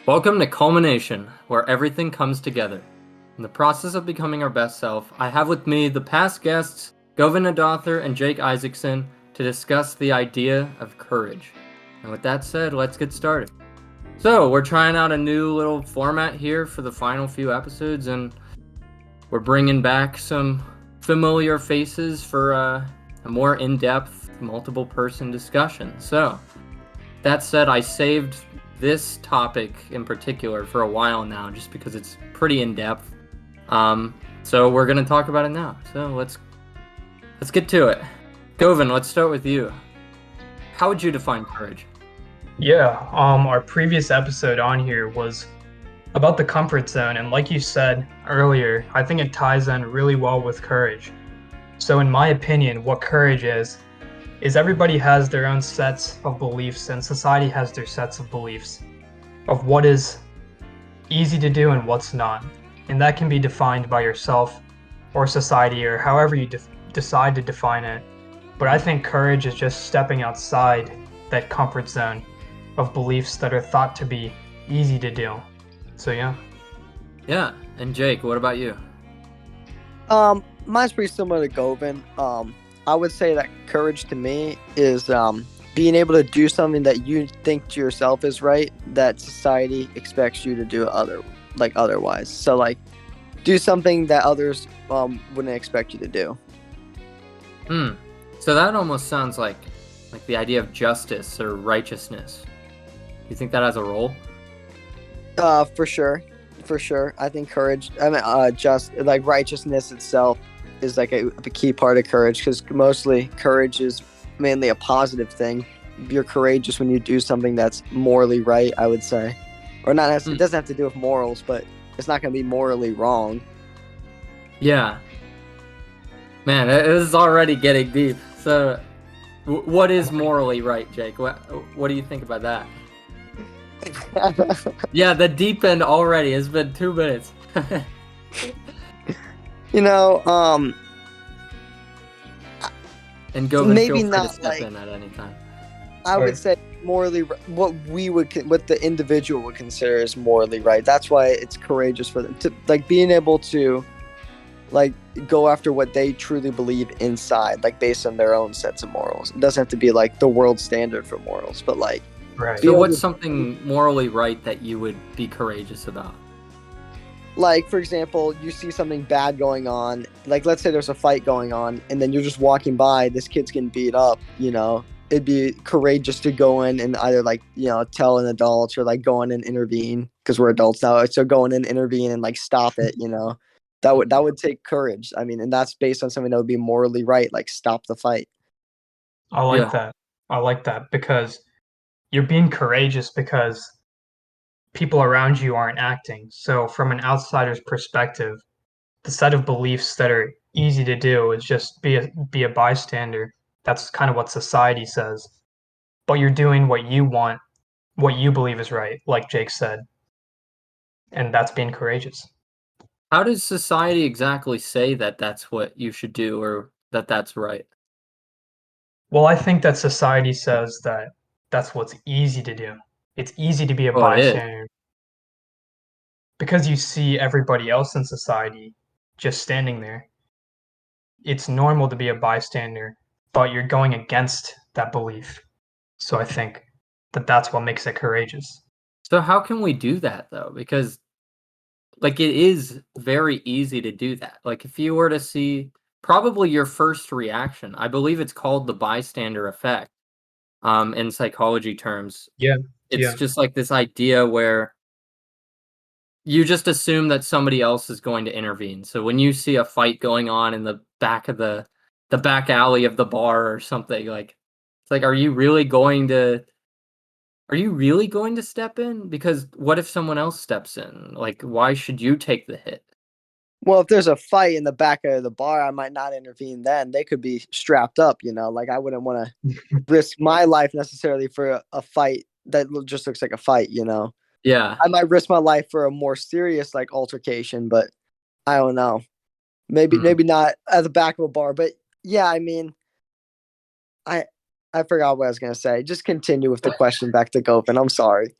Welcome to Culmination, where everything comes together. In the process of becoming our best self, I have with me the past guests, Govind, Nadathur, and Jake Isakson, to discuss the idea of courage. And with that said, let's get started. So, we're trying out a new little format here for the final few episodes, and we're bringing back some familiar faces for a more in-depth, multiple-person discussion. So, that said, I saved this topic in particular for a while now, just because it's pretty in-depth. So we're gonna talk about it now. So let's get to it. Govind, let's start with you. How would you define courage? Yeah, our previous episode on here was about the comfort zone, and like you said earlier, I think it ties in really well with courage. So in my opinion, what courage is everybody has their own sets of beliefs, and society has their sets of beliefs of what is easy to do and what's not. And that can be defined by yourself or society or however you decide to define it. But I think courage is just stepping outside that comfort zone of beliefs that are thought to be easy to do. So yeah. Yeah, and Jake, what about you? Mine's pretty similar to Govind. I would say that courage to me is being able to do something that you think to yourself is right, that society expects you to do otherwise. So like, do something that others wouldn't expect you to do. So that almost sounds like the idea of justice or righteousness. Do you think that has a role? For sure. I think courage. Just like righteousness itself is like a key part of courage, because mostly courage is mainly a positive thing. You're courageous when you do something that's morally right, I would say, or not. It doesn't have to do with morals, but it's not going to be morally wrong. Yeah. Man, it is already getting deep. So, what is morally right, Jake? What do you think about that? Yeah, the deep end already. It's been 2 minutes. And Govind, maybe feel free not to step in at any time. I would say morally, what the individual would consider as morally right. That's why it's courageous for them to like being able to like go after what they truly believe inside, like based on their own sets of morals. It doesn't have to be like the world standard for morals, but like. Right. So what's something morally right that you would be courageous about? Like, for example, you see something bad going on. Like, let's say there's a fight going on, and then you're just walking by, this kid's getting beat up, It'd be courageous to go in and either, tell an adult or, go in and intervene, because we're adults now. So go in and intervene and, stop it, That would take courage. I mean, and that's based on something that would be morally right, like stop the fight. I like that. I like that because you're being courageous because people around you aren't acting. So from an outsider's perspective, the set of beliefs that are easy to do is just be a bystander. That's kind of what society says. But you're doing what you want, what you believe is right, like Jake said. And that's being courageous. How does society exactly say that that's what you should do or that that's right? Well, I think that society says that that's what's easy to do. It's easy to be a Oh, it is. bystander because you see everybody else in society just standing there. It's normal to be a bystander, but you're going against that belief. So I think that that's what makes it courageous. So how can we do that though? Because it is very easy to do that. Like if you were to see probably your first reaction, I believe it's called the bystander effect, in psychology terms. Yeah. It's just like this idea where you just assume that somebody else is going to intervene. So when you see a fight going on in the back of the back alley of the bar or something, it's like, are you really going to step in? Because what if someone else steps in? Like, why should you take the hit? Well, if there's a fight in the back of the bar, I might not intervene then. They could be strapped up, Like, I wouldn't want to risk my life necessarily for a fight that just looks like a fight, Yeah. I might risk my life for a more serious, altercation, but I don't know. Maybe not at the back of a bar. But, yeah, I mean, I forgot what I was going to say. Just continue with the question back to Govind. I'm sorry.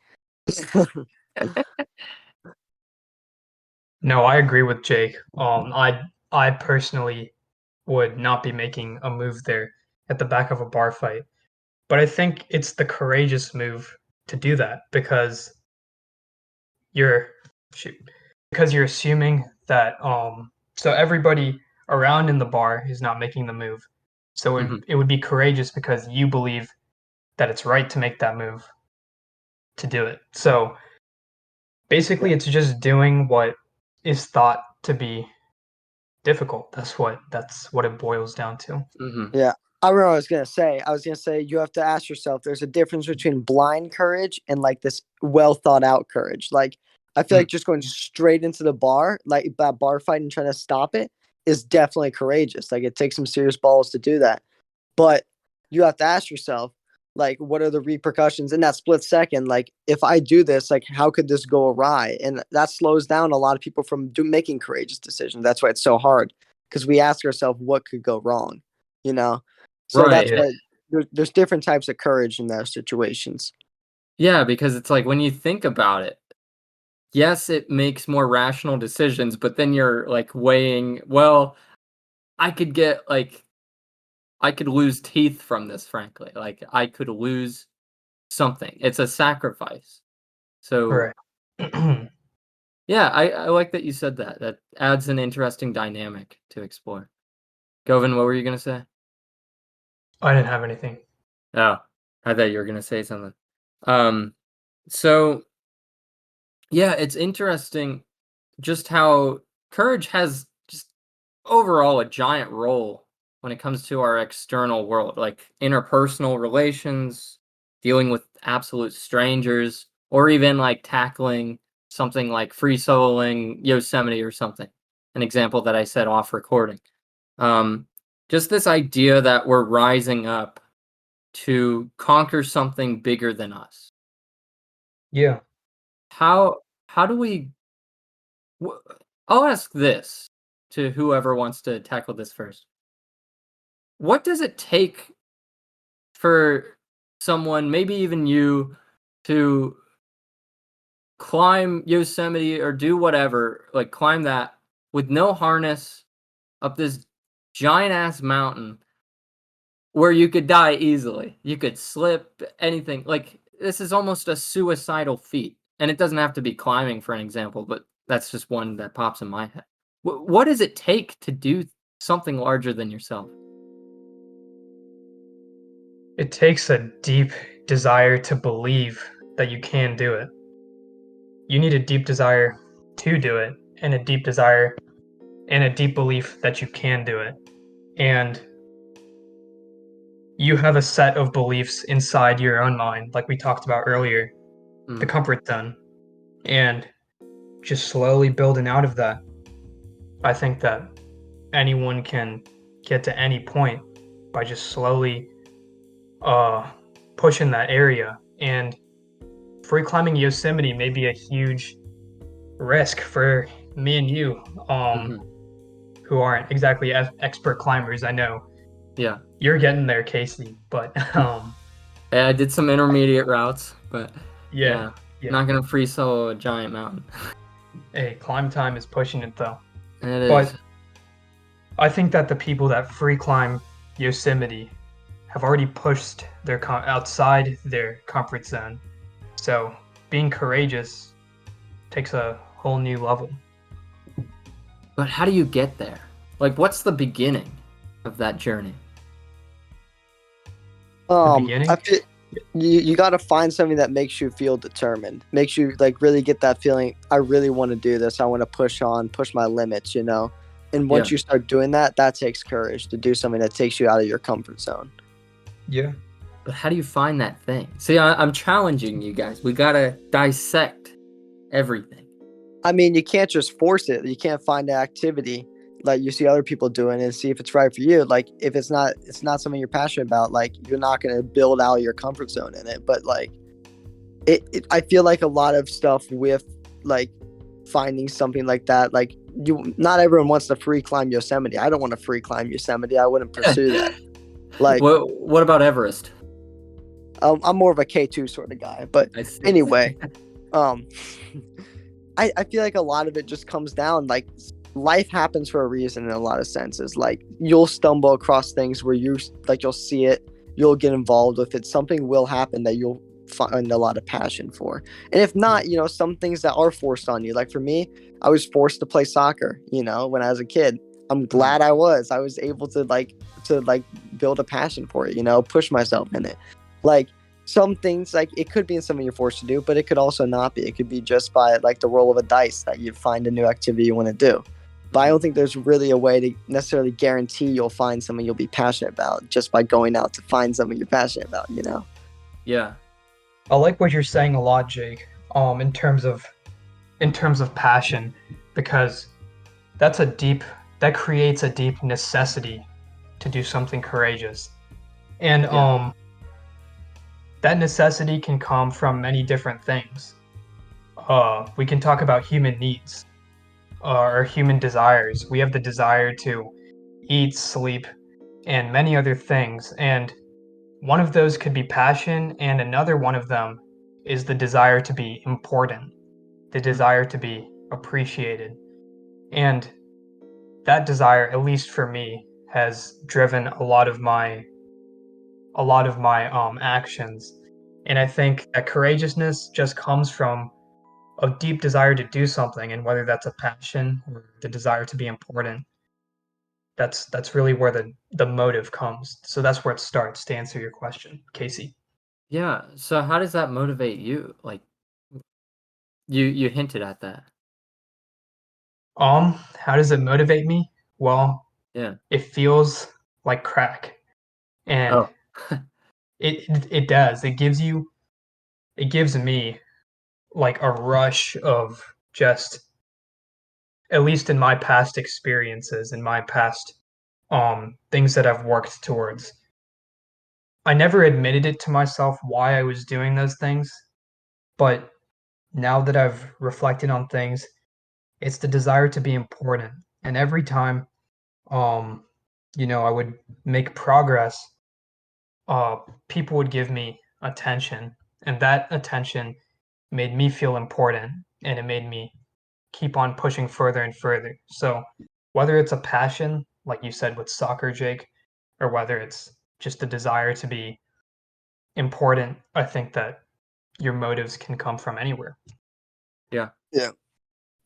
No, I agree with Jake. I personally would not be making a move there at the back of a bar fight. But I think it's the courageous move to do that because you're shoot, because you're assuming that so everybody around in the bar is not making the move. So it would be courageous because you believe that it's right to make that move to do it. So basically it's just doing what is thought to be difficult. That's what it boils down to. Yeah. I remember what I was gonna say. I was gonna say you have to ask yourself. There's a difference between blind courage and like this well thought out courage. Like I feel like just going straight into the bar, like that bar fight and trying to stop it, is definitely courageous. Like it takes some serious balls to do that. But you have to ask yourself, like, what are the repercussions in that split second? Like, if I do this, like, how could this go awry? And that slows down a lot of people from making courageous decisions. That's why it's so hard because we ask ourselves what could go wrong, you know. So Right. that's why there's different types of courage in those situations. Yeah, because it's like when you think about it, yes, it makes more rational decisions, but then you're like weighing, well, I could lose teeth from this, frankly. Like I could lose something. It's a sacrifice. So Right. yeah, I like that you said that. That adds an interesting dynamic to explore. Govind, what were you gonna say? I didn't have anything. Oh, I thought you were gonna say something. So yeah, it's interesting just how courage has just overall a giant role when it comes to our external world, like interpersonal relations, dealing with absolute strangers, or even like tackling something like free soloing Yosemite or something. An example that I said off recording. Just this idea that we're rising up to conquer something bigger than us. Yeah. How do we? I'll ask this to whoever wants to tackle this first. What does it take for someone, maybe even you, to climb Yosemite or do whatever, like climb that with no harness up this giant ass mountain where you could die easily? You could slip, anything. Like this is almost a suicidal feat. And it doesn't have to be climbing for an example, but that's just one that pops in my head. What does it take to do something larger than yourself? It takes a deep desire to believe that you can do it. You need a deep desire to do it, and a deep desire and a deep belief that you can do it. And you have a set of beliefs inside your own mind, like we talked about earlier, the comfort zone. And just slowly building out of that, I think that anyone can get to any point by just slowly pushing that area. And free climbing Yosemite may be a huge risk for me and you, who aren't exactly expert climbers. I know. Yeah. You're getting there, Casey, but yeah, I did some intermediate routes, but yeah. Not gonna free solo a giant mountain. Hey, climb time is pushing it though. It But is. I think that the people that free climb Yosemite have already pushed their outside their comfort zone. So being courageous takes a whole new level. But how do you get there? Like, what's the beginning of that journey? beginning? I feel, you got to find something that makes you feel determined, makes you like really get that feeling. I really want to do this. I want to push my limits, you know. And once you start doing that, that takes courage to do something that takes you out of your comfort zone. Yeah. But how do you find that thing? See, I'm challenging you guys. We gotta dissect everything. I mean, you can't just force it. You can't find an activity like you see other people doing and see if it's right for you. Like if it's not something you're passionate about, like you're not going to build out your comfort zone in it. But like I feel like a lot of stuff with like finding something like that, like not everyone wants to free climb Yosemite. I don't want to free climb Yosemite. I wouldn't pursue that. Like what about Everest? I'm more of a K2 sort of guy, but anyway, um I feel like a lot of it just comes down like life happens for a reason in a lot of senses. Like you'll stumble across things where you'll see it, you'll get involved with it, something will happen that you'll find a lot of passion for. And if not, some things that are forced on you. Like for me, I was forced to play soccer, when I was a kid. I'm glad I was able to build a passion for it, push myself in it. Like some things, like it could be in something you're forced to do, but it could also not be. It could be just by like the roll of a dice that you find a new activity you want to do. But I don't think there's really a way to necessarily guarantee you'll find something you'll be passionate about just by going out to find something you're passionate about, Yeah. I like what you're saying a lot, Jake. In terms of passion, because that creates a deep necessity to do something courageous, and that necessity can come from many different things. We can talk about human needs, or human desires. We have the desire to eat, sleep, and many other things. And one of those could be passion, and another one of them is the desire to be important, the desire to be appreciated. And that desire, at least for me, has driven a lot of my actions. And I think that courageousness just comes from a deep desire to do something, and whether that's a passion or the desire to be important, that's really where the motive comes. So that's where it starts, to answer your question, Casey. Yeah. So how does that motivate you? Like you hinted at that. How does it motivate me? Well, Yeah. it feels like crack, and Oh. it does. It gives me like a rush of just, at least in my past experiences, in my past things that I've worked towards. I never admitted it to myself why I was doing those things, but now that I've reflected on things, it's the desire to be important. And every time um I would make progress, uh people would give me attention, and that attention made me feel important, and it made me keep on pushing further and further. So whether it's a passion, like you said with soccer, Jake, or whether it's just the desire to be important, I think that your motives can come from anywhere. Yeah. Yeah.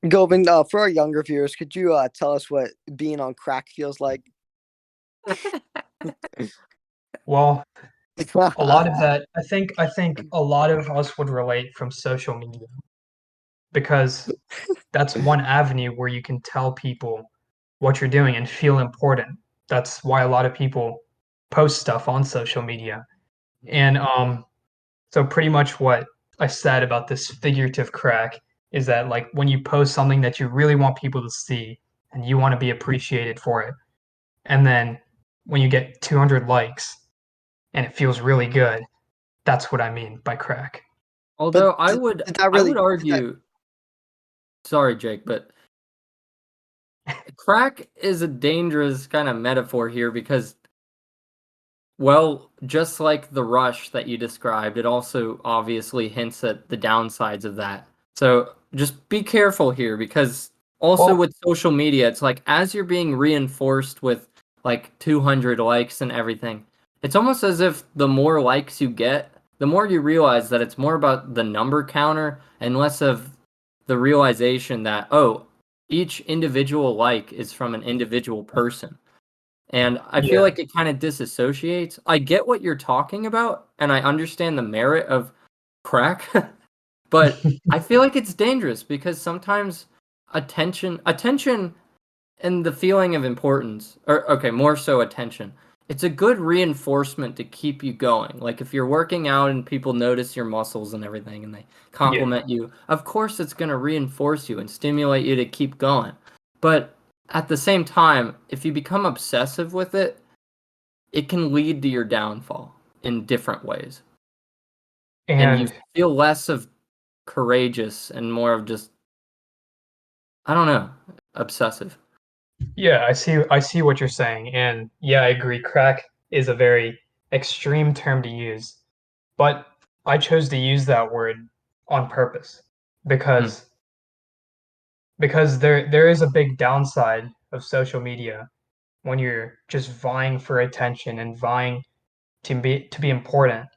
Govind, for our younger viewers, could you tell us what being on crack feels like? Well, a lot of that, I think a lot of us would relate from social media, because that's one avenue where you can tell people what you're doing and feel important. That's why a lot of people post stuff on social media. And so pretty much what I said about this figurative crack is that, like, when you post something that you really want people to see and you want to be appreciated for it, and then when you get 200 likes and it feels really good, that's what I mean by crack. Although But did that really? argue, sorry, Jake, but crack is a dangerous kind of metaphor here because, well, just like the rush that you described, it also obviously hints at the downsides of that. So just be careful here because also Well, with social media, it's like as you're being reinforced with like 200 likes and everything, it's almost as if the more likes you get, the more you realize that it's more about the number counter and less of the realization that, oh, each individual like is from an individual person. And I feel yeah. like it kind of disassociates. I get what you're talking about, and I understand the merit of crack, but I feel like it's dangerous because sometimes attention and the feeling of importance, or okay, more so attention. It's a good reinforcement to keep you going. Like if you're working out and people notice your muscles and everything and they Yeah. compliment you, of course it's going to reinforce you and stimulate you to keep going. But at the same time, if you become obsessive with it, it can lead to your downfall in different ways. And you And feel less of courageous and more of just, I don't know, obsessive. yeah, I see what you're saying. And yeah, I agree. Crack is a very extreme term to use, but I chose to use that word on purpose because there is a big downside of social media when you're just vying for attention and vying to be important.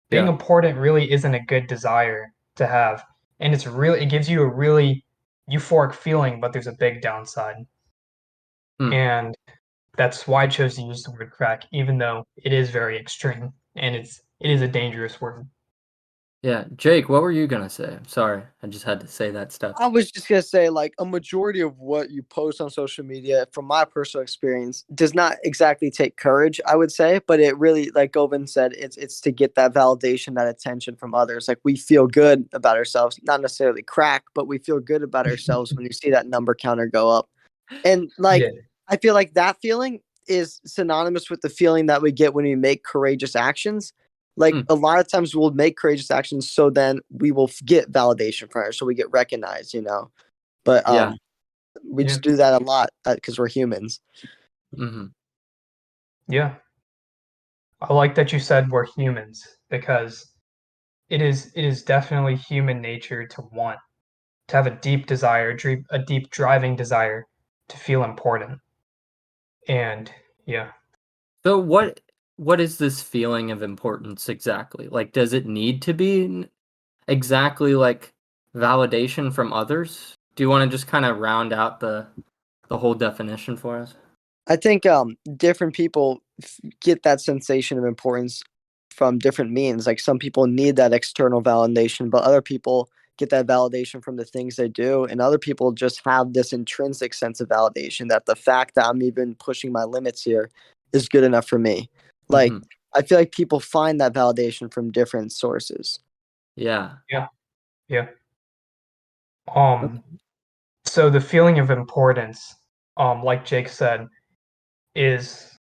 Being Yeah. important really isn't a good desire to have, and it gives you a really euphoric feeling, but there's a big downside. Hmm. And that's why I chose to use the word crack, even though it is very extreme and it is a dangerous word. Yeah. Jake, what were you gonna say? Sorry, I just had to say that stuff. I was just gonna say, like, a majority of what you post on social media, from my personal experience, does not exactly take courage, I would say, but it really, like Govind said, it's to get that validation, that attention from others. Like, we feel good about ourselves, not necessarily crack, but we feel good about ourselves when you see that number counter go up. And like, Yeah, I feel like that feeling is synonymous with the feeling that we get when we make courageous actions. Like, Hmm. a lot of times we'll make courageous actions so then we will get validation from it, so we get recognized, you know. But Yeah. we yeah, just do that a lot because we're humans. Hmm. yeah. I like that you said we're humans because it is definitely human nature to have a deep desire, a deep driving desire to feel important. And yeah, So what is this feeling of importance exactly? Like, does it need to be exactly like validation from others? Do you want to just kind of round out the whole definition for us? I think different people get that sensation of importance from different means. Like, some people need that external validation, but other people get that validation from the things they do, and other people just have this intrinsic sense of validation that the fact that I'm even pushing my limits here is good enough for me. Like, Hmm. I feel like people find that validation from different sources. Yeah. yeah, yeah. Um, so the feeling of importance, like Jake said, is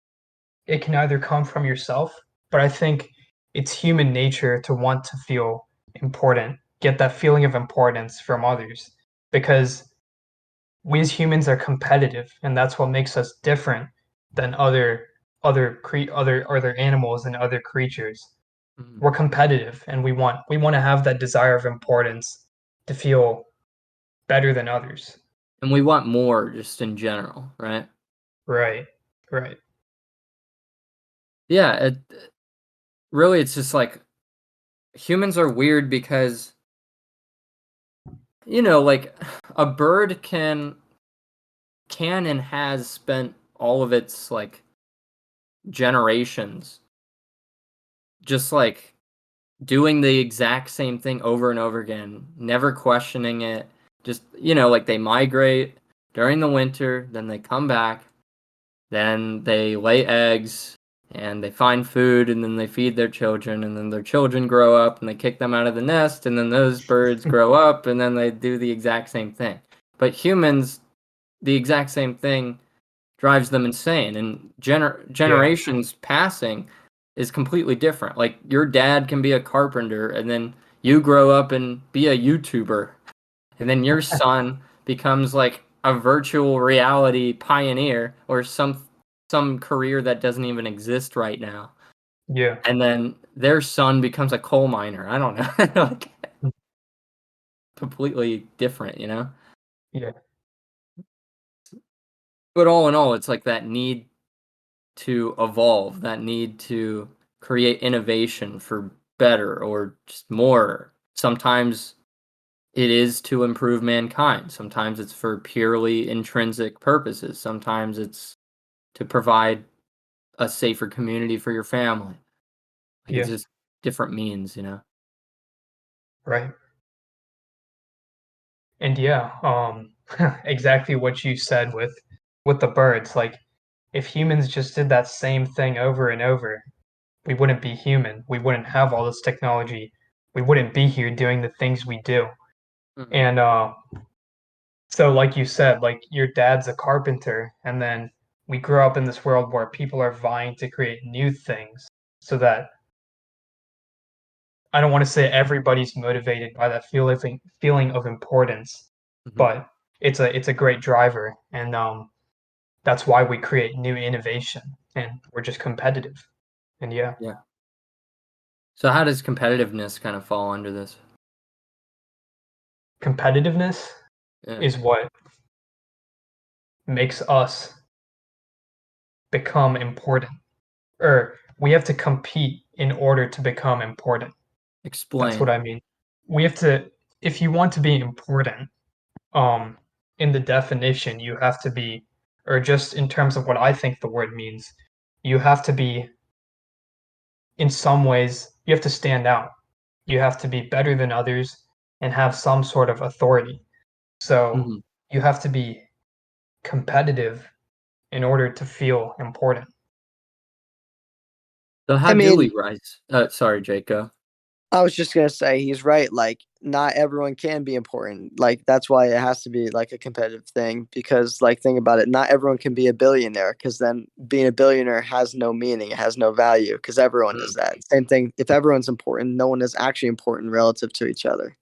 it can either come from yourself, but I think it's human nature to want to feel important, get that feeling of importance from others, because we as humans are competitive, and that's what makes us different than other animals and other creatures. Mhm. We're competitive, and we want to have that desire of importance to feel better than others. And we want more just in general, right? Right, right. Yeah, really it's just like humans are weird because like a bird can and has spent all of its like generations just like doing the exact same thing over and over again, never questioning it. Just, like they migrate during the winter, then they come back, then they lay eggs and they find food and then they feed their children and then their children grow up and they kick them out of the nest and then those birds grow up and then they do the exact same thing. But humans, the exact same thing drives them insane, and Yeah, generations passing is completely different. Like your dad can be a carpenter and then you grow up and be a YouTuber and then your son becomes like a virtual reality pioneer or some career that doesn't even exist right now. yeah, And then their son becomes a coal miner. I don't know. Like completely different. yeah, But all in all, it's like that need to evolve, that need to create innovation for better or just more. Sometimes it is to improve mankind. Sometimes it's for purely intrinsic purposes. Sometimes it's to provide a safer community for your family. Like it's yeah, just different means. right. And yeah, exactly what you said with the birds. Like, if humans just did that same thing over and over, we wouldn't be human. We wouldn't have all this technology. We wouldn't be here doing the things we do. Mhm. And so, like you said, like your dad's a carpenter, and then we grow up in this world where people are vying to create new things, so that I don't want to say everybody's motivated by that feeling of importance, Mhm. but it's a great driver, and that's why we create new innovation, and we're just competitive. And yeah, Yeah. So how does competitiveness kind of fall under this? competitiveness Yeah. is what makes us become important. Or we have to compete in order to become important. That's Explain. what I mean. We have to, if you want to be important, in the definition, you have to be, or just in terms of what I think the word means, you have to be, in some ways, you have to stand out. You have to be better than others and have some sort of authority. So Mhm. you have to be competitive in order to feel important. So how I do we mean, rise? Sorry, Jake, go. I was just gonna say he's right. Like, not everyone can be important. Like, that's why it has to be like a competitive thing. Because, like, think about it. Not everyone can be a billionaire. Because then being a billionaire has no meaning. It has no value. Because everyone is that. Same thing. If everyone's important, no one is actually important relative to each other.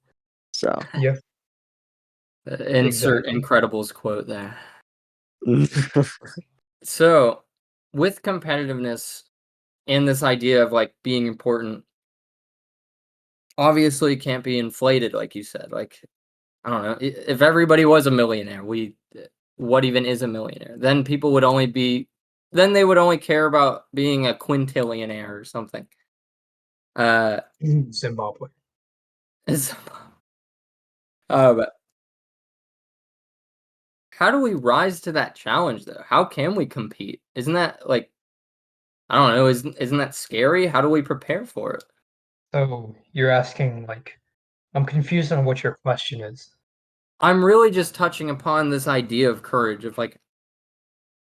So. Yeah, Insert exactly. Incredibles quote there. So, with competitiveness and this idea of like being important, obviously it can't be inflated, like you said. Like, I don't know, if everybody was a millionaire, what even is a millionaire? Then people would only be, then they would only care about being a quintillionaire or something. Zimbabwe. Is, but how do we rise to that challenge though? How can we compete? Isn't that like, I don't know, isn't that scary? How do we prepare for it? So you're asking, like, I'm confused on what your question is. I'm really just touching upon this idea of courage, of like,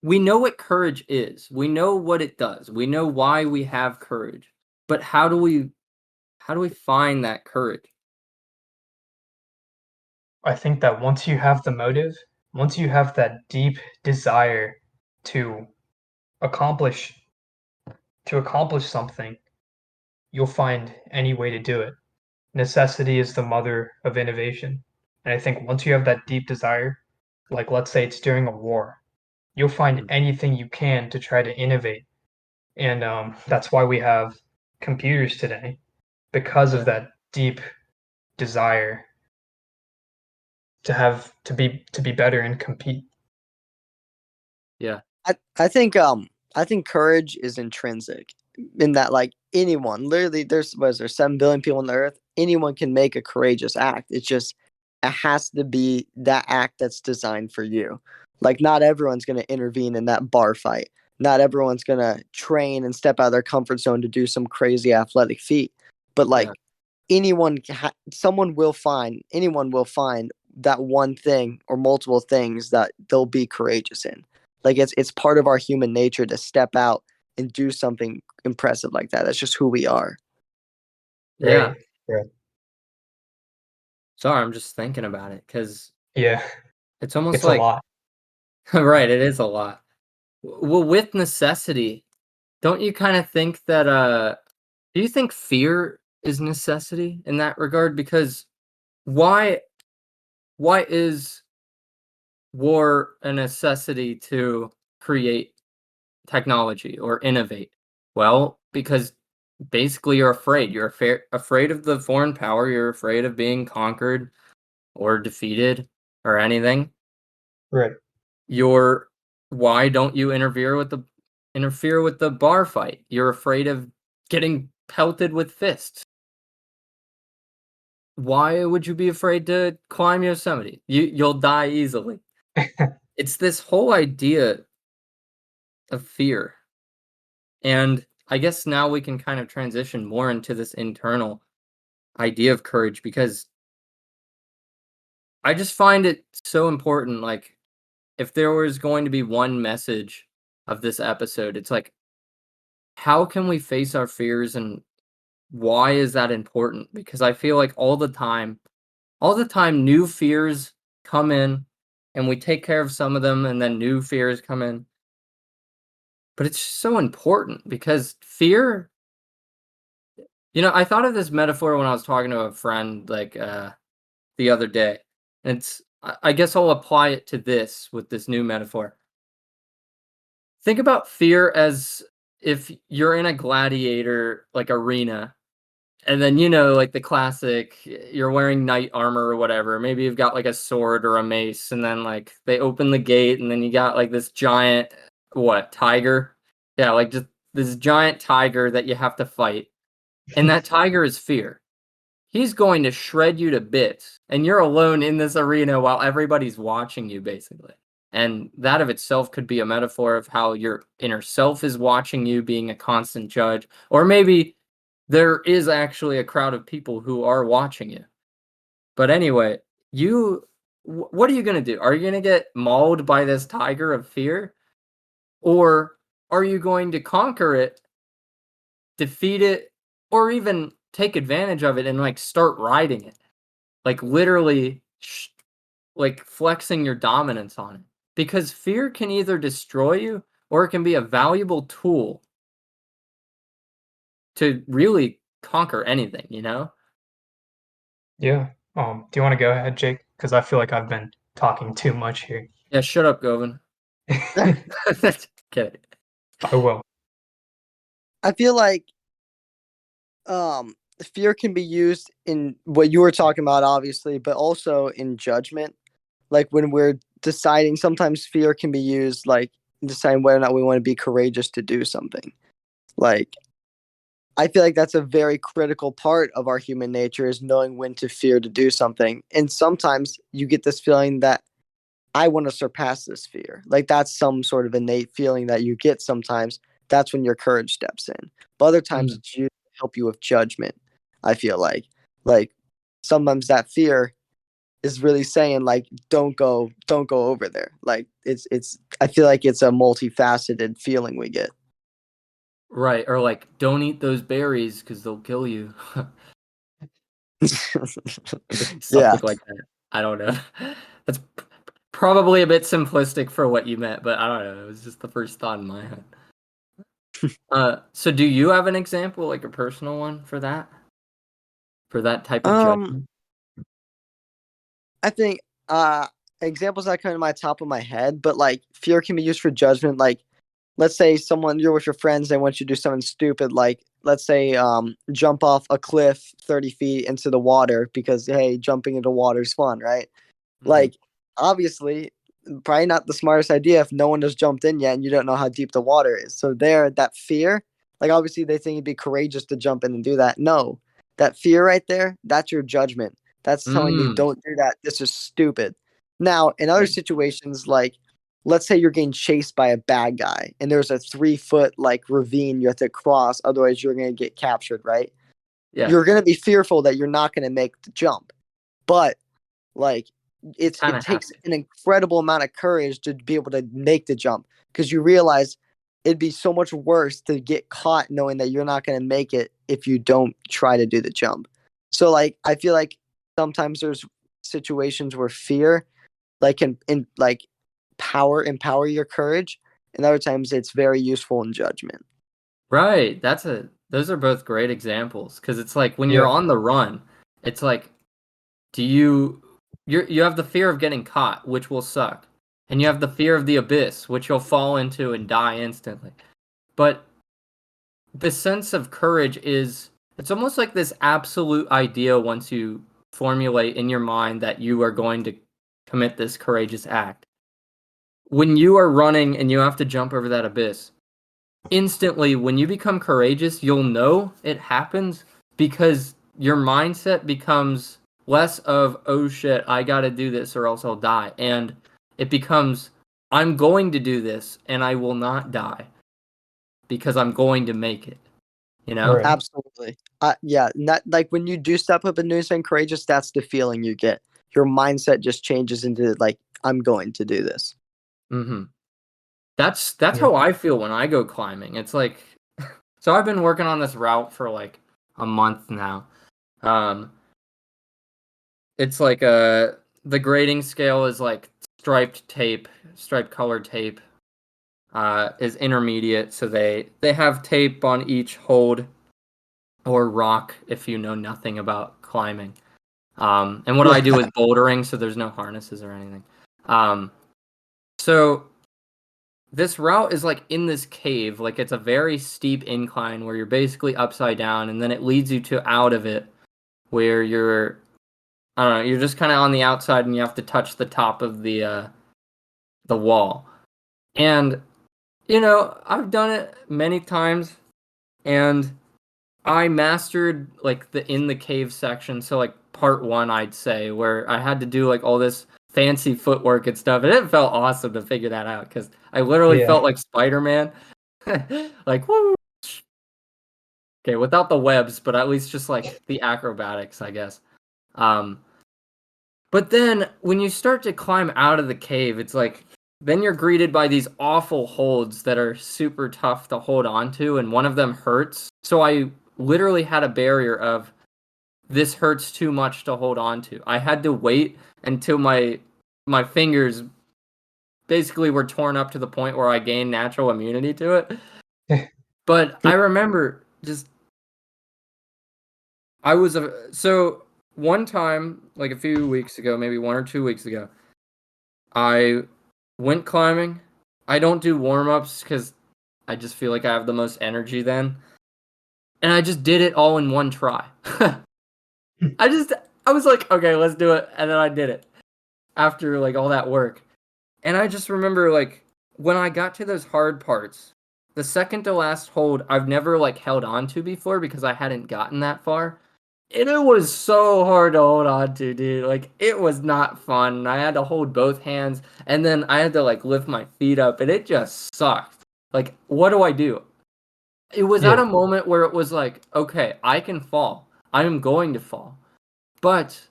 we know what courage is. We know what it does. We know why we have courage. But how do we find that courage? I think that once you have the motive, once you have that deep desire to accomplish accomplish something, you'll find any way to do it. Necessity is the mother of innovation. And I think once you have that deep desire, like let's say it's during a war, you'll find Mm. anything you can to try to innovate. And that's why we have computers today, because of Yeah. that deep desire to be better and compete. Yeah. I think courage is intrinsic in that, like, anyone, literally, there 7 billion people on the earth, anyone can make a courageous act. It's just it has to be that act that's designed for you. Like, not everyone's gonna intervene in that bar fight. Not everyone's gonna train and step out of their comfort zone to do some crazy athletic feat. But Yeah. like anyone will find that one thing or multiple things that they'll be courageous in. Like, it's part of our human nature to step out and do something impressive like that. That's just who we are. Yeah. Right. Right. Sorry, I'm just thinking about it because Yeah. it's almost It's a like, lot. right, it is a lot. Well, with necessity, don't you kind of think that, do you think fear is necessity in that regard? Because why, why is war a necessity to create technology or innovate? Well, because basically you're afraid. You're afraid of the foreign power. You're afraid of being conquered or defeated or anything. Right. You're Why don't you interfere with the bar fight? You're afraid of getting pelted with fists. Why would you be afraid to climb Yosemite? You'll die easily. It's this whole idea of fear. And I guess now we can kind of transition more into this internal idea of courage because I just find it so important. Like, if there was going to be one message of this episode, it's like, how can we face our fears and why is that important? Because I feel like all the time, new fears come in and we take care of some of them and then new fears come in. But it's so important because fear, I thought of this metaphor when I was talking to a friend like the other day. And I guess I'll apply it to this with this new metaphor. Think about fear as if you're in a gladiator like arena And then, like the classic, you're wearing knight armor or whatever. Maybe you've got like a sword or a mace, and then like they open the gate, and then you got like this giant, tiger? Yeah, like just this giant tiger that you have to fight. And that tiger is fear. He's going to shred you to bits, and you're alone in this arena while everybody's watching you, basically. And that of itself could be a metaphor of how your inner self is watching you, being a constant judge. Or maybe there is actually a crowd of people who are watching you. But anyway, what are you going to do? Are you going to get mauled by this tiger of fear? Or are you going to conquer it, defeat it, or even take advantage of it and like start riding it? Like literally like flexing your dominance on it. Because fear can either destroy you or it can be a valuable tool to really conquer anything, Yeah. Do you want to go ahead, Jake? Because I feel like I've been talking too much here. Yeah, shut up, Govind. Okay. I will. I feel like fear can be used in what you were talking about, obviously, but also in judgment. Like when we're deciding, sometimes fear can be used like deciding whether or not we want to be courageous to do something. Like I feel like that's a very critical part of our human nature, is knowing when to fear to do something. And sometimes you get this feeling that I want to surpass this fear. Like that's some sort of innate feeling that you get sometimes. That's when your courage steps in. But other times it's used to help you with judgment. I feel like sometimes that fear is really saying like don't go over there. Like it's I feel like it's a multifaceted feeling we get. Right, or like, don't eat those berries because they'll kill you. Something Yeah. like that. I don't know. That's probably a bit simplistic for what you meant, but I don't know. It was just the first thought in my head. So do you have an example, like a personal one for that? For that type of judgment? I think examples that come to my top of my head, but like fear can be used for judgment. Like let's say you're with your friends, they want you to do something stupid, like let's say jump off a cliff 30 feet into the water because hey, jumping into water is fun, right? Like obviously probably not the smartest idea if no one has jumped in yet and you don't know how deep the water is. So that fear, like obviously they think it'd be courageous to jump in and do that. No, that fear right there, that's your judgment. That's telling you don't do that. This is stupid. Now, in other situations, like let's say you're getting chased by a bad guy and there's a 3-foot like ravine you have to cross, otherwise you're gonna get captured, right? Yeah. You're gonna be fearful that you're not gonna make the jump. But like it takes an incredible amount of courage to be able to make the jump, because you realize it'd be so much worse to get caught knowing that you're not going to make it if you don't try to do the jump. So like I feel like sometimes there's situations where fear like can like empower your courage, and other times it's very useful in judgment. Right. Those are both great examples, because it's like when you're on the run, it's like you have the fear of getting caught, which will suck. And you have the fear of the abyss, which you'll fall into and die instantly. But the sense of courage it's almost like this absolute idea once you formulate in your mind that you are going to commit this courageous act. When you are running and you have to jump over that abyss, instantly when you become courageous, you'll know it happens because your mindset becomes less of, oh shit, I gotta do this or else I'll die. And it becomes, I'm going to do this and I will not die because I'm going to make it. Right. Absolutely. Yeah, not like when you do step up and do something courageous, that's the feeling you get. Your mindset just changes into like, I'm going to do this. Mm-hmm. That's how I feel when I go climbing. It's like, so I've been working on this route for like a month now. It's like the grading scale is like striped colored tape is intermediate. So they have tape on each hold or rock if you know nothing about climbing. And what I do is bouldering, so there's no harnesses or anything. So this route is like in this cave, like it's a very steep incline where you're basically upside down, and then it leads you to out of it where you're, I don't know, you're just kind of on the outside and you have to touch the top of the wall. And I've done it many times, and I mastered like the in the cave section, so like part 1 I'd say, where I had to do like all this fancy footwork and stuff, and it felt awesome to figure that out because I literally Yeah. felt like Spider-Man. Like, woo! Okay, without the webs, but at least just like the acrobatics, I guess. But then when you start to climb out of the cave, it's like then you're greeted by these awful holds that are super tough to hold on to, and one of them hurts. So I literally had a barrier of this hurts too much to hold on to. I had to wait until my fingers basically were torn up to the point where I gained natural immunity to it. But I remember just so one time, like a few weeks ago, maybe 1 or 2 weeks ago, I went climbing. I don't do warm-ups because I just feel like I have the most energy then. And I just did it all in one try. I was like, okay, let's do it. And then I did it after like all that work. And I just remember like when I got to those hard parts, the second to last hold I've never like held on to before because I hadn't gotten that far. And it was so hard to hold on to, dude. Like, it was not fun. I had to hold both hands, and then I had to, like, lift my feet up, and it just sucked. Like, what do I do? It was at Yeah. a moment where it was like, okay, I can fall. I am going to fall. But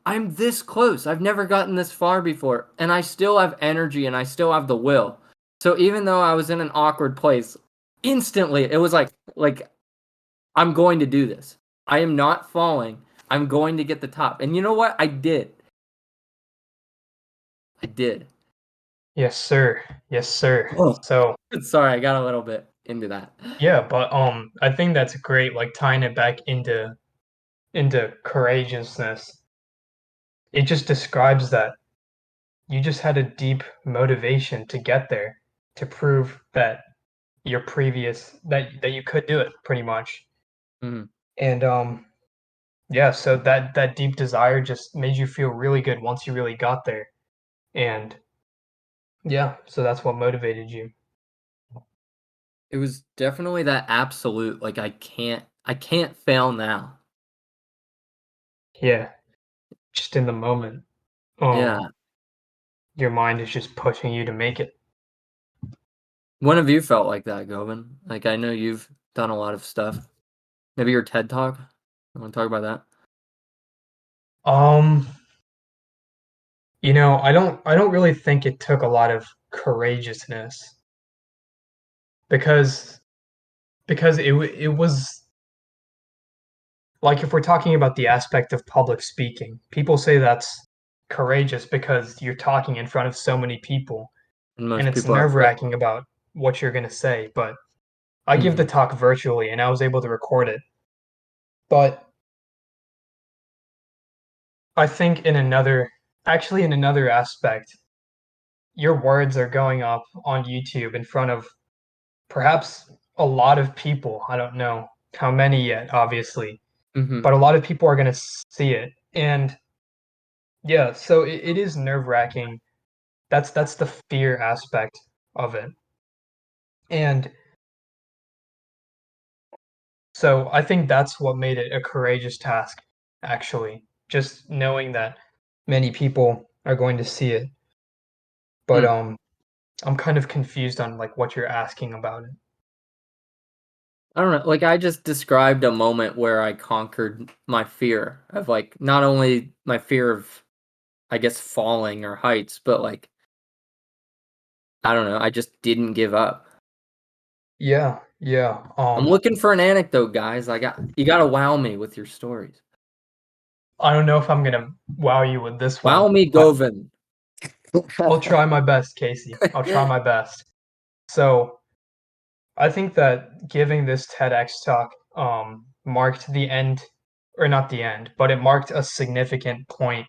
I'm this close. I've never gotten this far before, and I still have energy, and I still have the will. So even though I was in an awkward place, instantly, it was like, I'm going to do this. I am not falling. I'm going to get the top. And you know what? I did. I did. Yes, sir. Yes, sir. Oh. So Sorry, I got a little bit into that. yeah, but I think that's great, like tying it back into courageousness. It just describes that you just had a deep motivation to get there, to prove that your previous that you could do it pretty much. Mhm. And yeah, so that deep desire just made you feel really good once you really got there. And yeah, so that's what motivated you. It was definitely that absolute, like, I can't fail now. Yeah, just in the moment. Yeah. Your mind is just pushing you to make it. When have you felt like that, Govind? Like, I know you've done a lot of stuff. Maybe your TED Talk? You want to talk about that? Um, I don't really think it took a lot of courageousness because it was like if we're talking about the aspect of public speaking, people say that's courageous because you're talking in front of so many people And and most it's people are afraid. nerve-wracking about what you're going to say, but I give the Mhm. talk virtually and I was able to record it. But I think in another aspect, your words are going up on YouTube in front of perhaps a lot of people. I don't know how many yet, obviously, Mhm. but a lot of people are going to see it. And yeah, so it is nerve-wracking. That's the fear aspect of it. And so I think that's what made it a courageous task, actually. Just knowing that many people are going to see it. But Mm. I'm kind of confused on like what you're asking about it. I don't know. Like, I just described a moment where I conquered my fear of, like, not only my fear of, I guess, falling or heights, but like, I don't know. I just didn't give up. Yeah, yeah. I'm looking for an anecdote, guys. You gotta wow me with your stories. I don't know if I'm gonna wow you with this Wow one, me, but Govind. I'll try my best, Casey. I'll try my best. So I think that giving this TEDx talk marked the end, or not the end, but it marked a significant point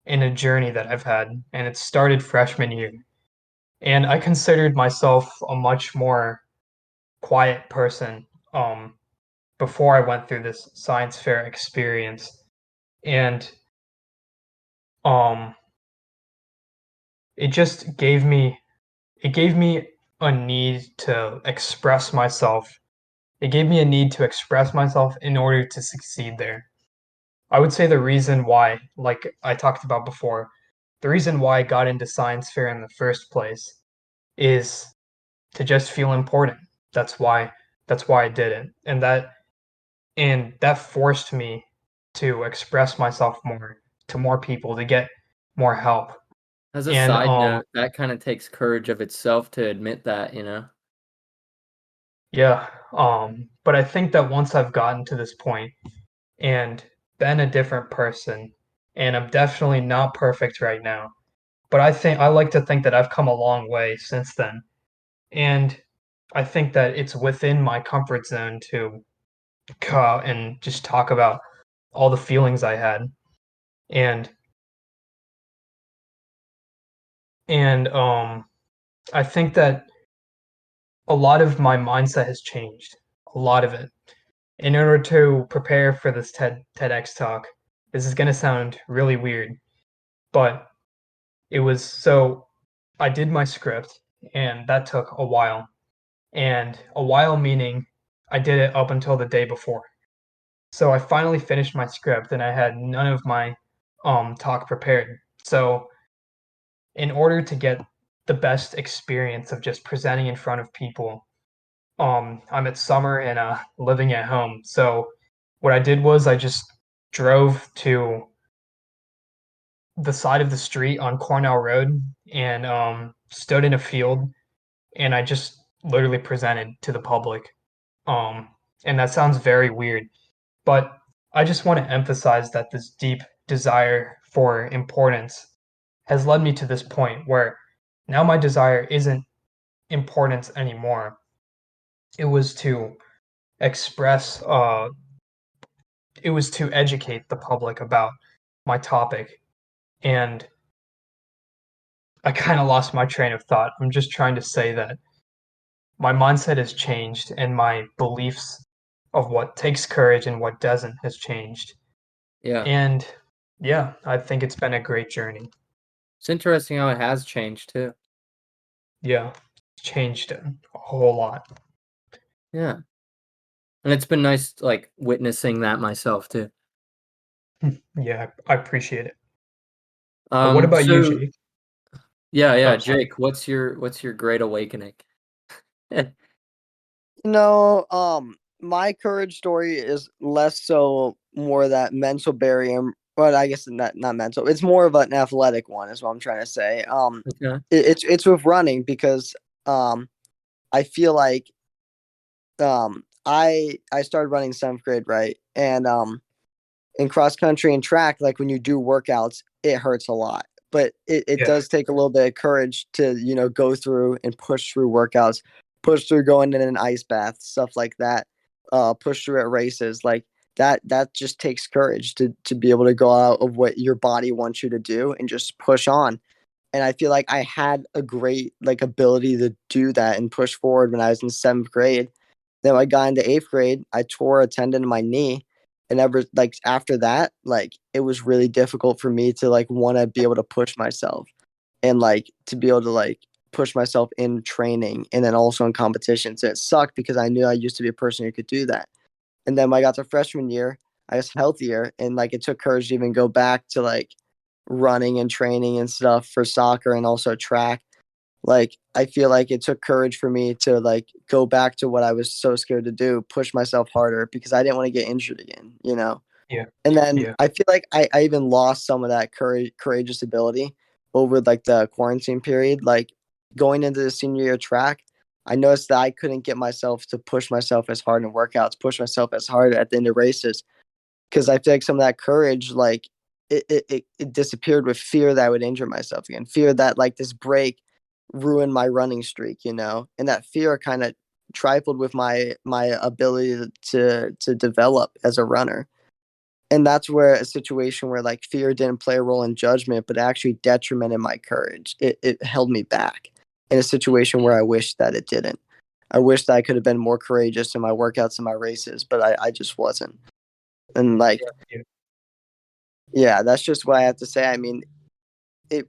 in a journey that I've had, and it started freshman year. And I considered myself a much more quiet person before I went through this science fair experience. And um, it just gave me a need to express myself. It gave me a need to express myself in order to succeed there. I would say the reason why, like I talked about before, the reason why I got into science fair in the first place is to just feel important. That's why I did it. And that forced me to express myself more to more people, to get more help. As a And side note, that kind of takes courage of itself to admit that, you know? yeah, but I think that once I've gotten to this point and been a different person, and I'm definitely not perfect right now, but I like to think that I've come a long way since then. And I think that it's within my comfort zone to go out and just talk about all the feelings I had. And and I think that a lot of my mindset has changed. A lot of it. In order to prepare for this TEDx talk, this is gonna sound really weird, but it was so I did my script and that took a while. And a while meaning I did it up until the day before. So I finally finished my script and I had none of my talk prepared. So in order to get the best experience of just presenting in front of people, I'm at summer and living at home. So what I did was I just drove to the side of the street on Cornell Road and stood in a field and I just literally presented to the public. Um, and that sounds very weird, but I just want to emphasize that this deep desire for importance has led me to this point where now my desire isn't importance anymore. It was to express, it was to educate the public about my topic. And I kind of lost my train of thought. I'm just trying to say that my mindset has changed and my beliefs of what takes courage and what doesn't has changed. Yeah. And yeah, I think it's been a great journey. It's interesting how it has changed too. Yeah, it's changed a whole lot. Yeah. And it's been nice like witnessing that myself too. Yeah, I appreciate it. But what about you, So Jake? yeah, Oh, sorry. Jake, what's your great awakening? My courage story is less so more that mental barrier, but I guess not mental. It's more of an athletic one, is what I'm trying to say. Okay. It's with running because I feel like I started running 7th grade, right? And in cross country and track, like when you do workouts, it hurts a lot. But it Yeah, does take a little bit of courage to, go through and push through workouts, push through going in an ice bath, stuff like that. Push through at races. Like that just takes courage to be able to go out of what your body wants you to do and just push on. And I feel like I had a great like ability to do that and push forward when I was in 7th grade. Then when I got into 8th grade, I tore a tendon in my knee. And ever like after that, like it was really difficult for me to like want to be able to push myself and like to be able to like push myself in training and then also in competition. So it sucked because I knew I used to be a person who could do that. And then when I got to freshman year, I was healthier and like it took courage to even go back to like running and training and stuff for soccer and also track. Like I feel like it took courage for me to like go back to what I was so scared to do, push myself harder because I didn't want to get injured again. yeah, And then yeah, I feel like I even lost some of that courageous ability over like the quarantine period. Like going into the senior year track, I noticed that I couldn't get myself to push myself as hard in workouts, push myself as hard at the end of races because I feel like some of that courage, like it disappeared with fear that I would injure myself again, fear that like this break ruined my running streak, and that fear kind of trifled with my ability to develop as a runner. And that's where a situation where like fear didn't play a role in judgment, but actually detrimented my courage. It held me back. in a situation where I wish that it didn't. I wish that I could have been more courageous in my workouts and my races, but I just wasn't. And like, yeah, that's just what I have to say. I mean,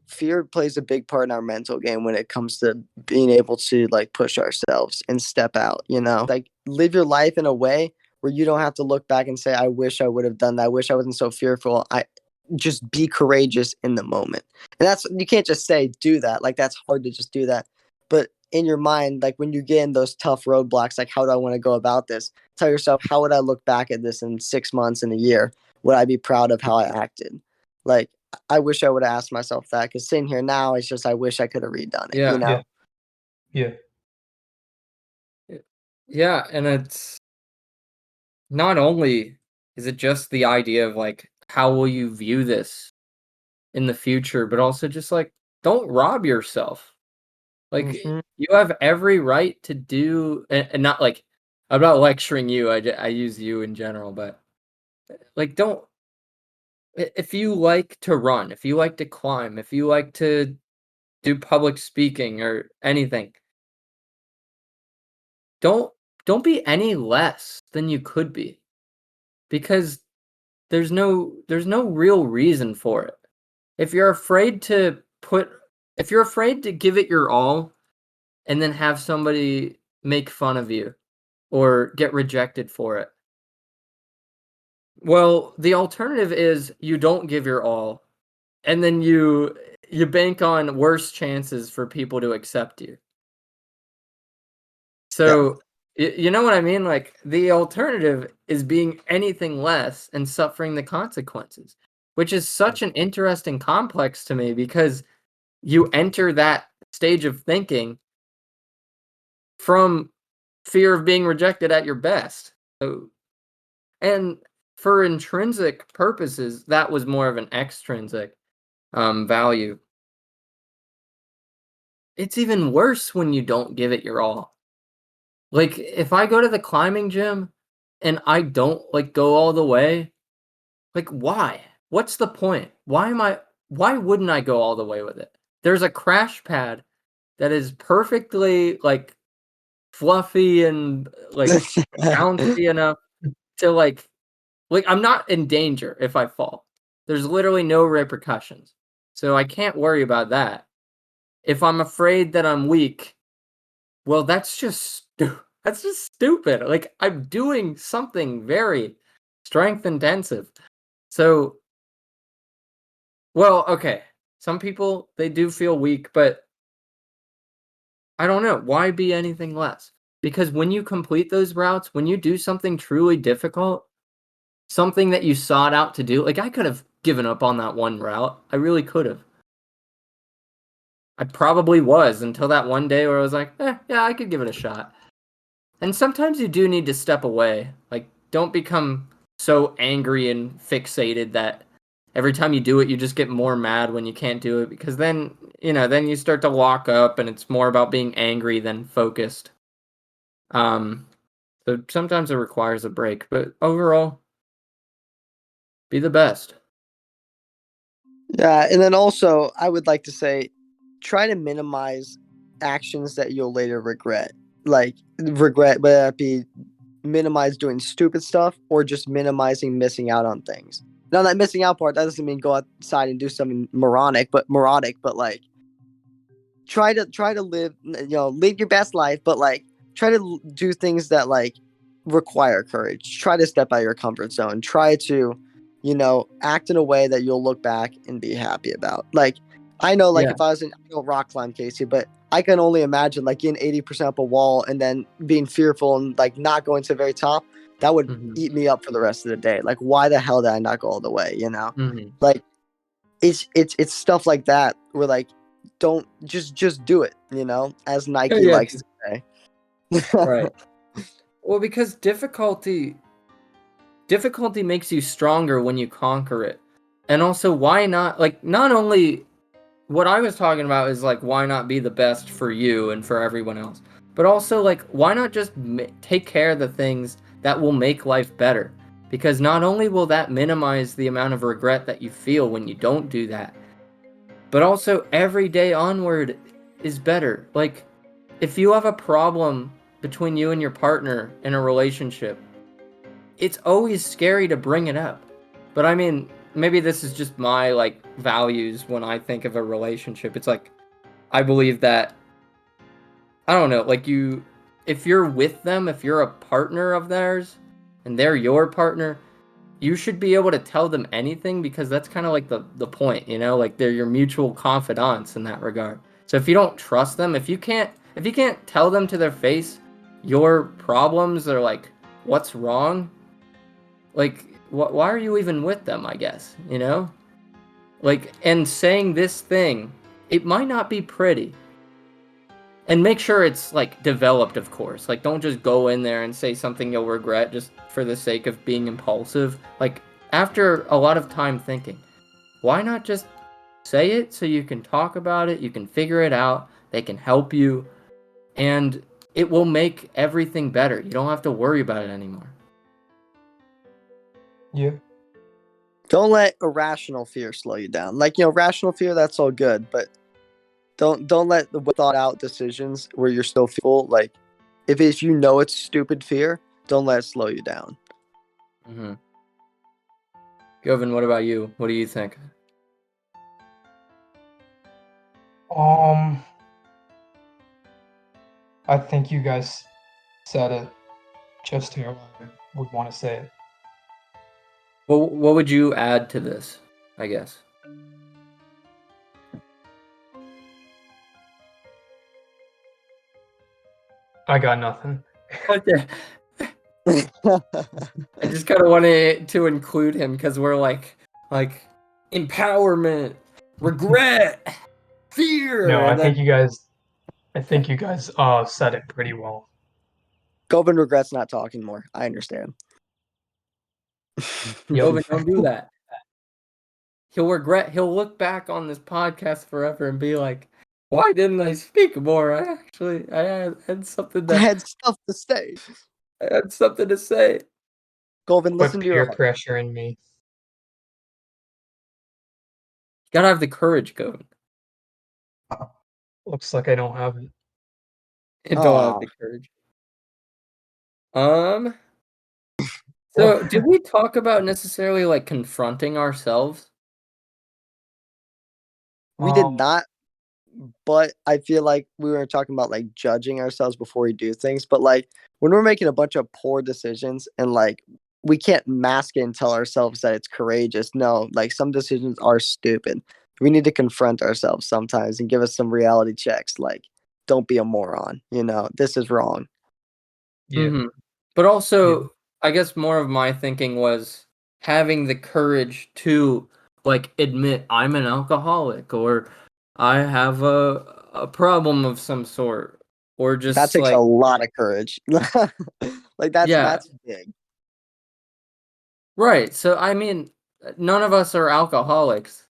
fear plays a big part in our mental game when it comes to being able to like push ourselves and step out, like live your life in a way where you don't have to look back and say, I wish I would have done that. I wish I wasn't so fearful. I just be courageous in the moment. And that's, you can't just say, do that. Like, that's hard to just do that. But in your mind, like when you get in those tough roadblocks, like, how do I want to go about this? Tell yourself, how would I look back at this in 6 months, in a year? Would I be proud of how I acted? Like, I wish I would have asked myself that, because sitting here now, it's just I wish I could have redone it. Yeah. Yeah. Yeah, and it's not only is it just the idea of like how will you view this in the future, but also just like don't rob yourself. Like you have every right to do, and not like I'm not lecturing you. I use you in general, but like don't. If you like to run, if you like to climb, if you like to do public speaking or anything, don't be any less than you could be, because there's no real reason for it. If you're afraid to give it your all and then have somebody make fun of you or get rejected for it, well, the alternative is you don't give your all and then you bank on worse chances for people to accept you. So you know what I mean? Like, the alternative is being anything less and suffering the consequences, which is such an interesting complex to me, because you enter that stage of thinking from fear of being rejected at your best. So, and for intrinsic purposes, that was more of an extrinsic value. It's even worse when you don't give it your all. Like, if I go to the climbing gym and I don't like go all the way, like, why? What's the point? Why wouldn't I go all the way with it? There's a crash pad that is perfectly like fluffy and like bouncy enough to like I'm not in danger if I fall. There's literally no repercussions. So I can't worry about that. If I'm afraid that I'm weak, well, that's just stupid. Like, I'm doing something very strength intensive. So, well, okay. Some people, they do feel weak, but I don't know. Why be anything less? Because when you complete those routes, when you do something truly difficult, something that you sought out to do, like, I could have given up on that one route. I really could have. I probably was, until that one day where I was like, yeah, I could give it a shot. And sometimes you do need to step away. Like, don't become so angry and fixated that every time you do it, you just get more mad when you can't do it, because then, then you start to lock up and it's more about being angry than focused. So sometimes it requires a break, but overall, be the best. Yeah, and then also, I would like to say, try to minimize actions that you'll later regret. Like, regret, whether that be minimize doing stupid stuff or just minimizing missing out on things. Now, that missing out part, that doesn't mean go outside and do something moronic, but like, try to live, live your best life, but like, try to do things that like require courage. Try to step out of your comfort zone. Try to, act in a way that you'll look back and be happy about. Like, I know, like, if I was in, rock climb, Casey, but I can only imagine like getting 80% up a wall and then being fearful and like not going to the very top. That would eat me up for the rest of the day. Like, why the hell did I not go all the way? Like, it's stuff like that where like, don't just do it. As Nike likes to say. Right. Well, because difficulty makes you stronger when you conquer it. And also, why not, like, not only what I was talking about is like, why not be the best for you and for everyone else, but also like, why not just take care of the things that will make life better? Because not only will that minimize the amount of regret that you feel when you don't do that, but also every day onward, is better. Like, if you have a problem between you and your partner in a relationship, it's always scary to bring it up. But I mean, maybe this is just my like values when I think of a relationship. It's like I believe that I don't know, like if you're with them, if you're a partner of theirs and they're your partner, you should be able to tell them anything because that's kind of like the point, you know? Like they're your mutual confidants in that regard. So if you don't trust them, if you can't tell them to their face your problems or like what's wrong, like why are you even with them, I guess, you know? Like, and saying this thing, it might not be pretty. And make sure it's like developed, of course. Like, don't just go in there and say something you'll regret just for the sake of being impulsive. Like, after a lot of time thinking, why not just say it so you can talk about it, you can figure it out, they can help you, and it will make everything better. You don't have to worry about it anymore. Yeah. Don't let irrational fear slow you down. Like, rational fear, that's all good, but don't let the thought out decisions where you're still fearful. Like, if it's it's stupid fear, don't let it slow you down. Mm-hmm. Govind, what about you? What do you think? I think you guys said it just how I would want to say it. Well, what would you add to this, I guess? I got nothing. Okay. I just kind of wanted to include him because we're like empowerment, regret, fear. No, I and think then, you guys said it pretty well. Govind regrets not talking more. I understand. Govind, don't do that. He'll regret. He'll look back on this podcast forever and be like, "Why didn't I speak more? I had something I had stuff to say. I had something to say." Govind, Put listen to your peer heart. pressure in me. You gotta have the courage, Govind. Looks like I don't have it. And don't have the courage. So, did we talk about necessarily like confronting ourselves? We did not, but I feel like we were talking about like judging ourselves before we do things. But like when we're making a bunch of poor decisions and like we can't mask it and tell ourselves that it's courageous. No, like some decisions are stupid. We need to confront ourselves sometimes and give us some reality checks. Like, don't be a moron. This is wrong. Yeah. Mm-hmm. But also, I guess more of my thinking was having the courage to like admit I'm an alcoholic or I have a problem of some sort or just That takes a lot of courage. Like that's big. Right. So I mean, none of us are alcoholics.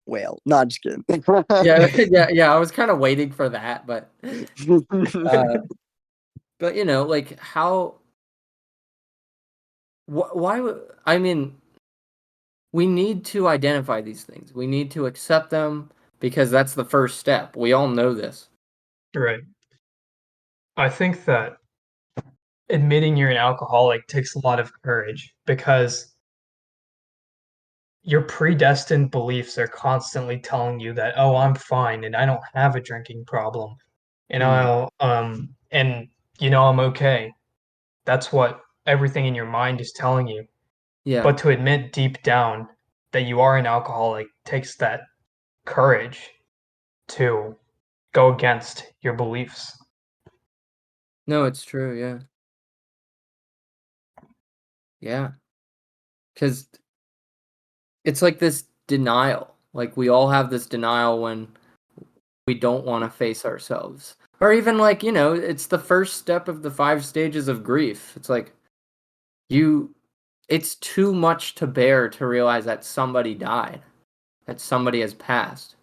Well, not just kidding. Yeah. I was kind of waiting for that, but like how why I mean, we need to identify these things. We need to accept them because that's the first step. We all know this. Right. I think that admitting you're an alcoholic takes a lot of courage because your predestined beliefs are constantly telling you that, oh, I'm fine and I don't have a drinking problem and I'm okay. That's what everything in your mind is telling you. Yeah. But to admit deep down that you are an alcoholic takes that courage to go against your beliefs. No, it's true, yeah. Yeah. Cuz it's like this denial. Like we all have this denial when we don't want to face ourselves. Or even like, it's the first step of the 5 stages of grief. It's like it's too much to bear to realize that somebody died, that somebody has passed.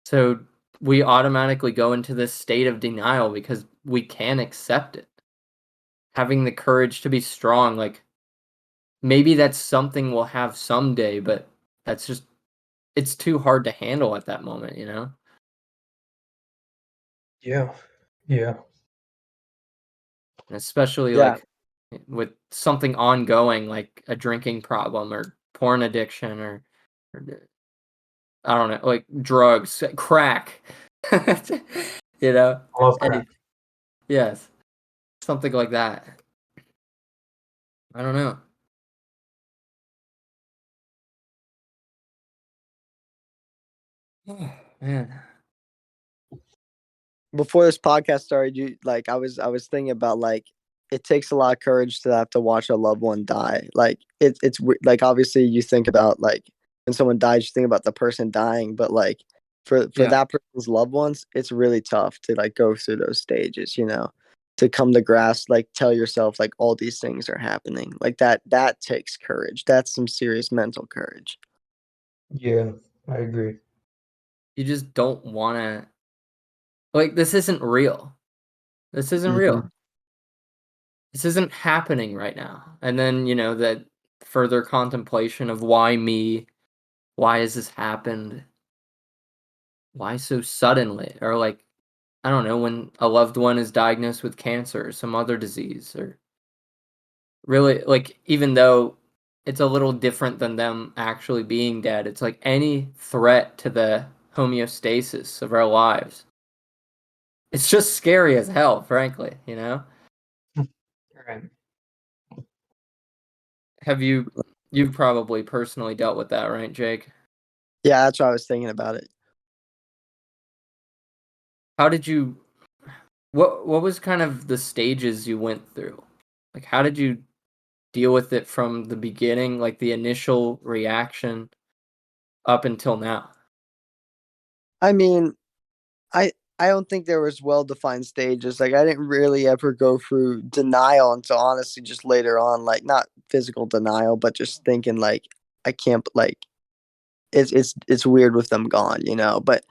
So we automatically go into this state of denial because we can't accept it. Having the courage to be strong, like maybe that's something we'll have someday, but it's too hard to handle at that moment, Yeah. Yeah. And especially Yeah. like with something ongoing like a drinking problem or porn addiction or I don't know, like drugs, crack. You know? I love Any crack. yes. Something like that. I don't know. Oh, man. Before this podcast started, I was thinking about like it takes a lot of courage to have to watch a loved one die. Like like obviously you think about like when someone dies, you think about the person dying, but like for Yeah. that person's loved ones, it's really tough to like go through those stages, you know, to come to grasp, like tell yourself like all these things are happening. Like that takes courage. That's some serious mental courage. Yeah, I agree. You just don't wanna like this isn't real. This isn't Hmm. real. This isn't happening right now. And then, that further contemplation of why me? Why has this happened? Why so suddenly? Or like, I don't know, when a loved one is diagnosed with cancer or some other disease, or really, like, even though it's a little different than them actually being dead, it's like any threat to the homeostasis of our lives. It's just scary as hell, frankly, you know? Right. You've probably personally dealt with that, right, Jake? Yeah, that's what I was thinking about it. How did you what was kind of the stages you went through? Like, how did you deal with it from the beginning, like the initial reaction up until now? I mean, I I don't think there was well defined stages. Like I didn't really ever go through denial until honestly just later on, like not physical denial, but just thinking like I can't like it's weird with them gone, you know. But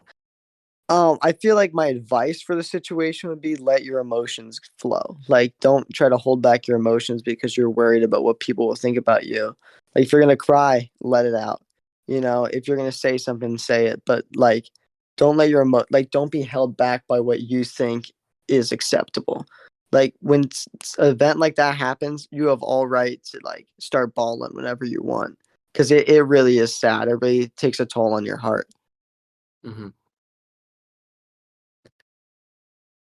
I feel like my advice for the situation would be let your emotions flow. Like don't try to hold back your emotions because you're worried about what people will think about you. Like if you're gonna cry, let it out. You know, if you're gonna say something, say it. But like don't let like don't be held back by what you think is acceptable. Like when an event like that happens, you have all right to like start bawling whenever you want. Cause it really is sad. It really takes a toll on your heart. Mhm.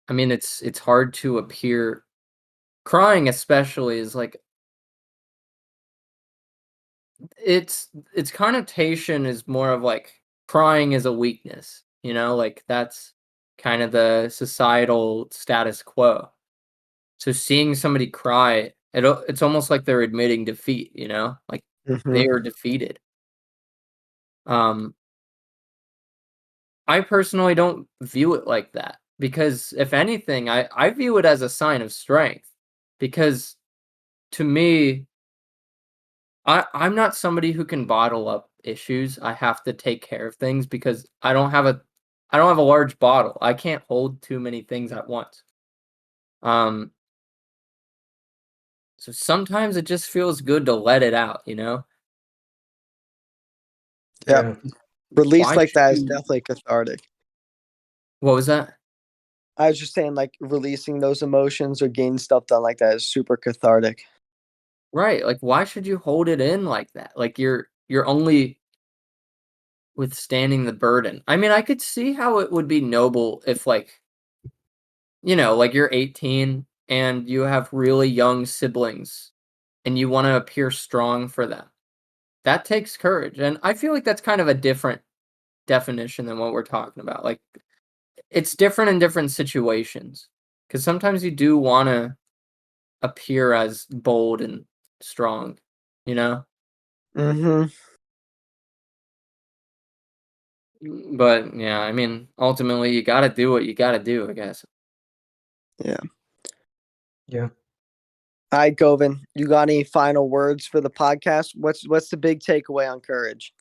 I mean, it's hard to appear crying especially is like its connotation is more of like crying is a weakness, like that's kind of the societal status quo. So seeing somebody cry, it's almost like they're admitting defeat, like Hmm. they are defeated. Um, I personally don't view it like that because if anything, I view it as a sign of strength because to me, I'm not somebody who can bottle up issues. I have to take care of things because I don't have a large bottle. I can't hold too many things at once. Um, so sometimes it just feels good to let it out, you know? Yep. Yeah. Release Why like should that is you definitely cathartic. What was that? I was just saying, like, releasing those emotions or getting stuff done like that is super cathartic. Right, like why should you hold it in like that? Like you're only withstanding the burden. I mean, I could see how it would be noble if like, like you're 18 and you have really young siblings and you want to appear strong for them. That takes courage. And I feel like that's kind of a different definition than what we're talking about. Like it's different in different situations. Cuz sometimes you do want to appear as bold and strong, you know? Mm-hmm. But yeah, I mean, ultimately you got to do what you got to do, I guess. Yeah. Yeah. All right, Govind, you got any final words for the podcast? What's the big takeaway on courage?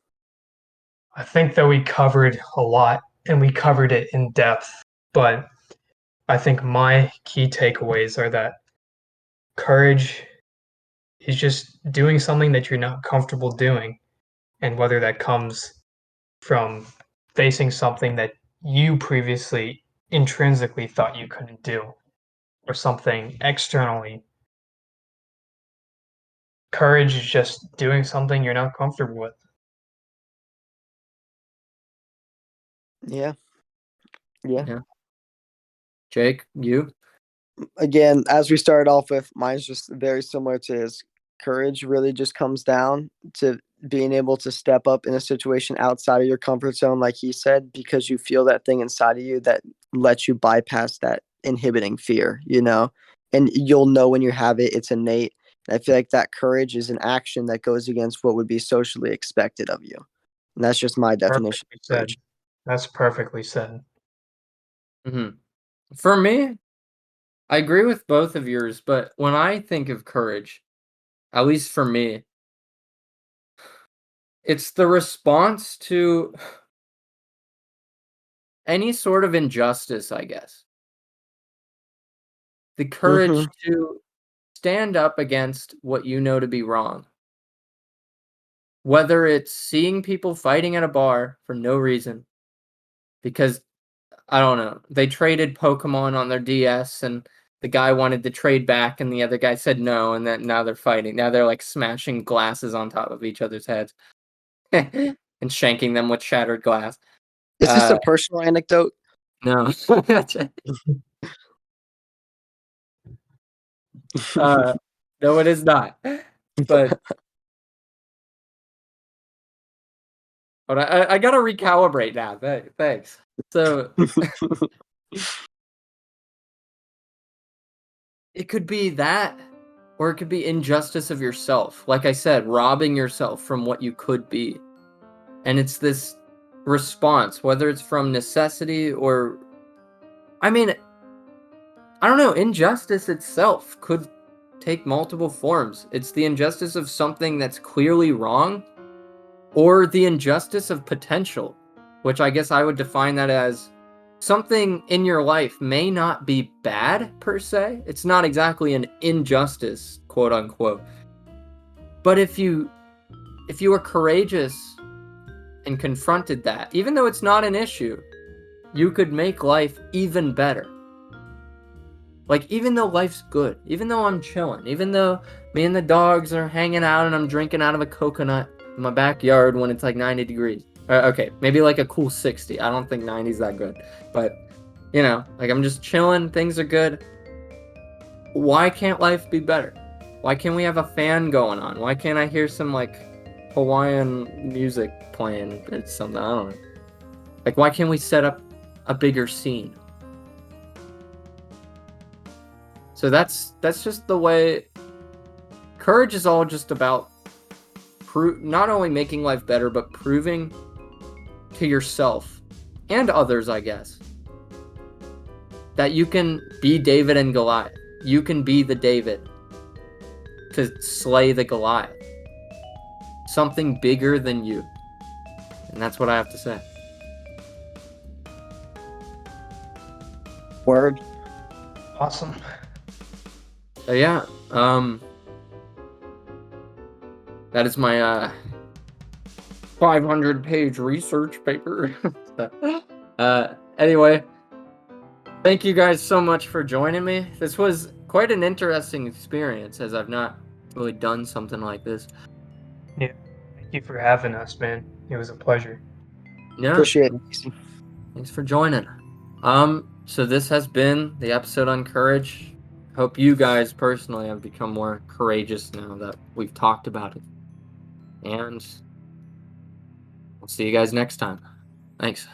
I think that we covered a lot and we covered it in depth, but I think my key takeaways are that courage is just doing something that you're not comfortable doing. And whether that comes from facing something that you previously intrinsically thought you couldn't do, or something externally. Courage is just doing something you're not comfortable with. Yeah. Jake, you? Again, as we started off with, mine's just very similar to his. Courage really just comes down to being able to step up in a situation outside of your comfort zone, like he said, because you feel that thing inside of you that lets you bypass that inhibiting fear, and you'll know when you have it, it's innate. And I feel like that courage is an action that goes against what would be socially expected of you. And that's just my definition Perfectly of said. courage. That's perfectly said. Hmm. For me, I agree with both of yours, but when I think of courage, at least for me, it's the response to any sort of injustice, I guess. The Mm-hmm. courage to stand up against what you know to be wrong. Whether it's seeing people fighting at a bar for no reason, because I don't know, they traded Pokemon on their DS and the guy wanted to trade back and the other guy said no, and then now they're fighting. Now they're like smashing glasses on top of each other's heads and shanking them with shattered glass. Is this a personal anecdote? No. No, it is not. But I gotta recalibrate now. Thanks. So it could be that, or it could be injustice of yourself. Like I said, robbing yourself from what you could be. And it's this response, whether it's from necessity or, I mean, I don't know, injustice itself could take multiple forms. It's the injustice of something that's clearly wrong, or the injustice of potential, which I guess I would define that as something in your life may not be bad per se. It's not exactly an injustice, quote unquote. But if you were courageous and confronted that, even though it's not an issue, you could make life even better. Like, even though life's good, even though I'm chilling, even though me and the dogs are hanging out and I'm drinking out of a coconut in my backyard when it's like 90 degrees. Okay, maybe like a cool 60. I don't think 90's that good. But, like I'm just chilling, things are good. Why can't life be better? Why can't we have a fan going on? Why can't I hear some like Hawaiian music playing? It's something, I don't know. Like, why can't we set up a bigger scene? So that's just the way. Courage is all just about not only making life better, but proving to yourself and others, I guess, that you can be David and Goliath. You can be the David to slay the Goliath. Something bigger than you. And that's what I have to say. Word. Awesome. So yeah, that is my 500-page research paper. Anyway, thank you guys so much for joining me. This was quite an interesting experience, as I've not really done something like this. Yeah. Thank you for having us, man. It was a pleasure. Yeah, Appreciate it. thanks for joining. So this has been the episode on courage. Hope you guys personally have become more courageous now that we've talked about it. And we'll see you guys next time. Thanks.